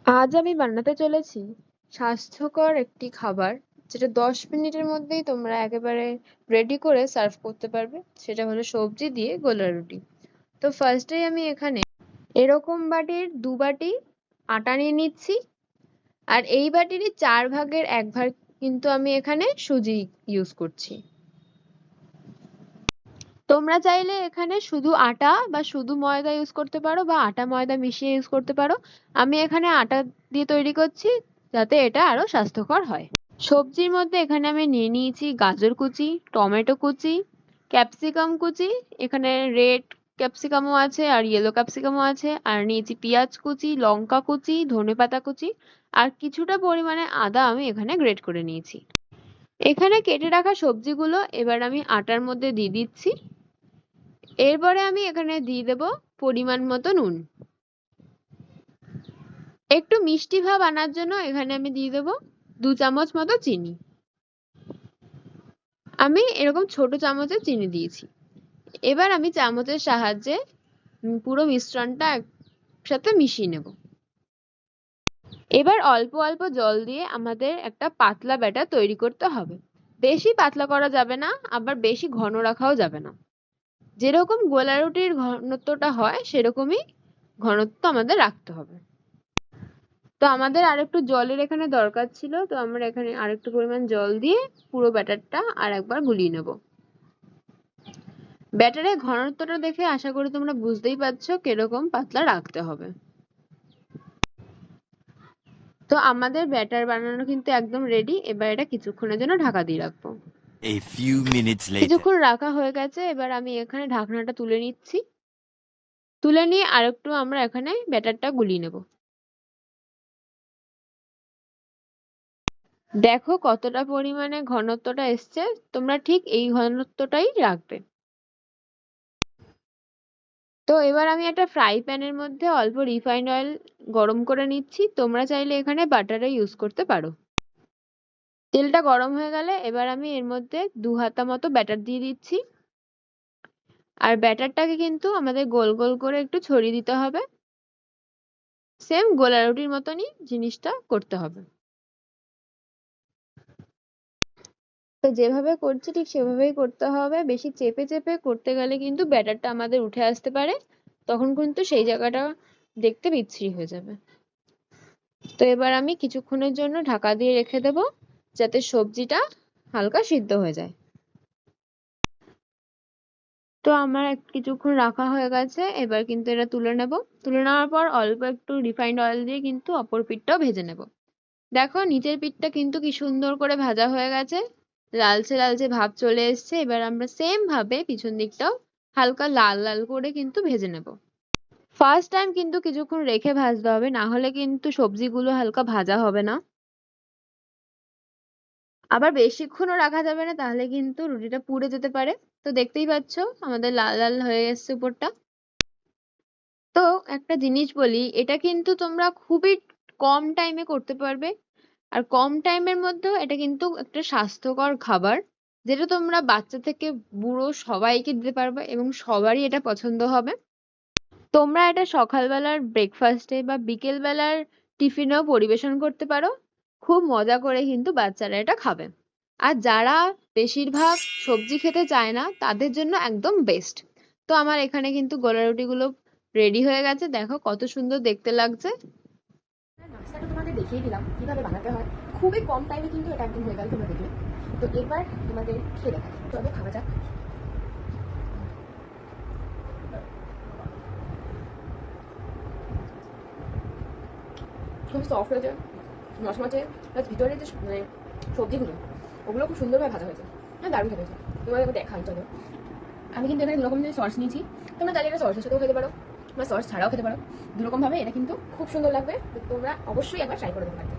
আজ আমি বানাতে চলেছি স্বাস্থ্যকর একটি খাবার, যেটা 10 মিনিটের মধ্যেই তোমরা একেবারে রেডি করে সার্ভ করতে পারবে। সেটা হলো সবজি দিয়ে গোলা রুটি। তো ফার্স্টেই আমি এখানে এরকম বাটির 2 বাটি আটা নিয়ে নিচ্ছি, আর এই বাটিরই 4 ভাগের 1 ভাগ কিন্তু আমি এখানে সুজি ইউজ করছি। তোমরা চাইলে এখানে শুধু আটা বা শুধু ময়দা ইউজ করতে পারো, বা আটা ময়দা মিশিয়ে ইউজ করতে পারো। আমি এখানে আটা দিয়ে তৈরি করছি, যাতে এটা আরো স্বাস্থ্যকর হয়। সবজির মধ্যে এখানে আমি নিয়ে নিয়েছি গাজর কুচি, টমেটো কুচি, ক্যাপসিকাম কুচি। এখানে রেড ক্যাপসিকামও আছে আর ইয়েলো ক্যাপসিকামও আছে। আর নিয়েছি পেঁয়াজ কুচি, লঙ্কা কুচি, ধনেপাতা কুচি, আর কিছুটা পরিমাণে আদা আমি এখানে গ্রেট করে নিয়েছি। এখানে কেটে রাখা সবজিগুলো এবার আমি আটার মধ্যে দিয়ে দিচ্ছি। এরপরে আমি এখানে দিয়ে দেব পরিমাণ মতো নুন। একটু মিষ্টি ভাব আনার জন্য এখানে আমি দিয়ে দেব 2 চামচ মতো চিনি। আমি এরকম ছোট চামচে চিনি দিয়েছি। এবার আমি চামচের সাহায্যে পুরো মিশ্রণটা একসাথে মিশিয়ে নেব। এবার অল্প অল্প জল দিয়ে আমাদের একটা পাতলা ব্যাটার তৈরি করতে হবে। বেশি পাতলা করা যাবে না, আবার বেশি ঘন রাখাও যাবে না। যেরকম গোলা রুটির ঘনত্বটা হয় সেরকমই ঘনত্ব আমাদের রাখতে হবে। তো আমাদের আরেকটু জলের এখানে দরকার ছিল, তো আমরা এখানে আরেকটু পরিমাণ জল দিয়ে পুরো ব্যাটারটা আর একবার গুলিয়ে নেব। ব্যাটারের ঘনত্বটা দেখে আশা করি তোমরা বুঝতেই পারছো কিরকম পাতলা রাখতে হবে। তো আমাদের ব্যাটার বানানো কিন্তু একদম রেডি। এবার এটা কিছুক্ষণের জন্য ঢাকা দিয়ে রাখবো। A few minutes later. কিছুক্ষণ রাখা হয়ে গেছে, এবার আমি এখানে ঢাকনাটা তুলে নিচ্ছি। তুলে নিয়ে আরেকটু আমরা এখানে ব্যাটারটা গুলিয়ে নেব। দেখো কতটা পরিমাণে ঘনত্বটা এসছে, তোমরা ঠিক এই ঘনত্বটাই রাখবে। তো এবার আমি একটা ফ্রাই প্যানের মধ্যে অল্প রিফাইন্ড অয়েল গরম করে নিচ্ছি। তোমরা চাইলে এখানে বাটারও ইউজ করতে পারো। তেলটা গরম হয়ে গেলে এবার আমি এর মধ্যে 2 হাতা মতো ব্যাটার দিয়ে দিচ্ছি। আর ব্যাটারটাকে কিন্তু আমাদের গোল গোল করে একটু ছড়িয়ে দিতে হবে। সেম গোলা রুটির মতনই জিনিসটা করতে হবে। তো যেভাবে করছি ঠিক সেভাবেই করতে হবে। বেশি চেপে চেপে করতে গেলে কিন্তু ব্যাটারটা আমাদের উঠে আসতে পারে, তখন কিন্তু সেই জায়গাটা দেখতে বিচ্ছিরি হয়ে যাবে। তো এবার আমি কিছুক্ষণের জন্য ঢাকা দিয়ে রেখে দেবো, যাতে সবজিটা হালকা সিদ্ধ হয়ে যায়। তো আমার কিছুক্ষণ রাখা হয়ে গেছে, এবার কিন্তু এটা তুলে নেব। তুলে নেওয়ার পর অল্প একটু রিফাইন্ড অয়েল দিয়ে কিন্তু অপর পিঠটাও ভেজে নেব। দেখো নিচের পিঠটা কিন্তু কি সুন্দর করে ভাজা হয়ে গেছে, লালচে লালচে ভাব চলে এসছে। এবার আমরা সেম ভাবে পিছন দিকটাও হালকা লাল লাল করে কিন্তু ভেজে নেব। ফার্স্ট টাইম কিন্তু কিছুক্ষণ রেখে ভাজতে হবে, না হলে কিন্তু সবজিগুলো হালকা ভাজা হবে না। আবার বেশিক্ষণও রাখা যাবে না, তাহলে কিন্তু রুটিটা পুড়ে যেতে পারে। তো দেখতেই পাচ্ছ আমাদের লাল লাল হয়ে এসছে উপরটা। তো একটা জিনিস বলি, এটা কিন্তু তোমরা খুবই কম টাইমে করতে পারবে। আর কম টাইমের মধ্যেও এটা কিন্তু একটা স্বাস্থ্যকর খাবার, যেটা তোমরা বাচ্চা থেকে বুড়ো সবাইকে দিতে পারবে এবং সবারই এটা পছন্দ হবে। তোমরা এটা সকালবেলার ব্রেকফাস্টে বা বিকেল বেলার টিফিনেও পরিবেশন করতে পারো। খুব মজা করে কিন্তু বাচ্চারা এটা খাবে। আর যারা বেশিরভাগ সবজি খেতে চায় না তাদের জন্য একদম বেস্ট। তো আমার এখানে কিন্তু গোলা রুটিগুলো রেডি হয়ে গেছে, দেখো কত সুন্দর দেখতে লাগছে। নাস্তাটা তোমাদের দেখিয়ে দিলাম কিভাবে বানাতে হয়, খুবই কম টাইমে কিন্তু এটা একদম হয়ে গেল তোমরা দেখলে। তো এবার তোমাদের খেয়ে দেখা চলো খাওয়া যাক। খুব সফট হয়েছে, মচমচে, প্লাস ভিতরে যে মানে সবজিগুলো ওগুলো খুব সুন্দরভাবে ভাজা হয়েছে। হ্যাঁ দারুণ খেতে হয়েছে। তোমাদের দেখাই চলো। আমি কিন্তু এখানে দুরকম সস নিয়েছি, তোমরা চাইলে এটা সসের সাথেও খেতে পারো বা সস ছাড়াও খেতে পারো। দুরকম ভাবে এটা কিন্তু খুব সুন্দর লাগবে। তোমরা অবশ্যই একবার ট্রাই করে দেখতে পারো।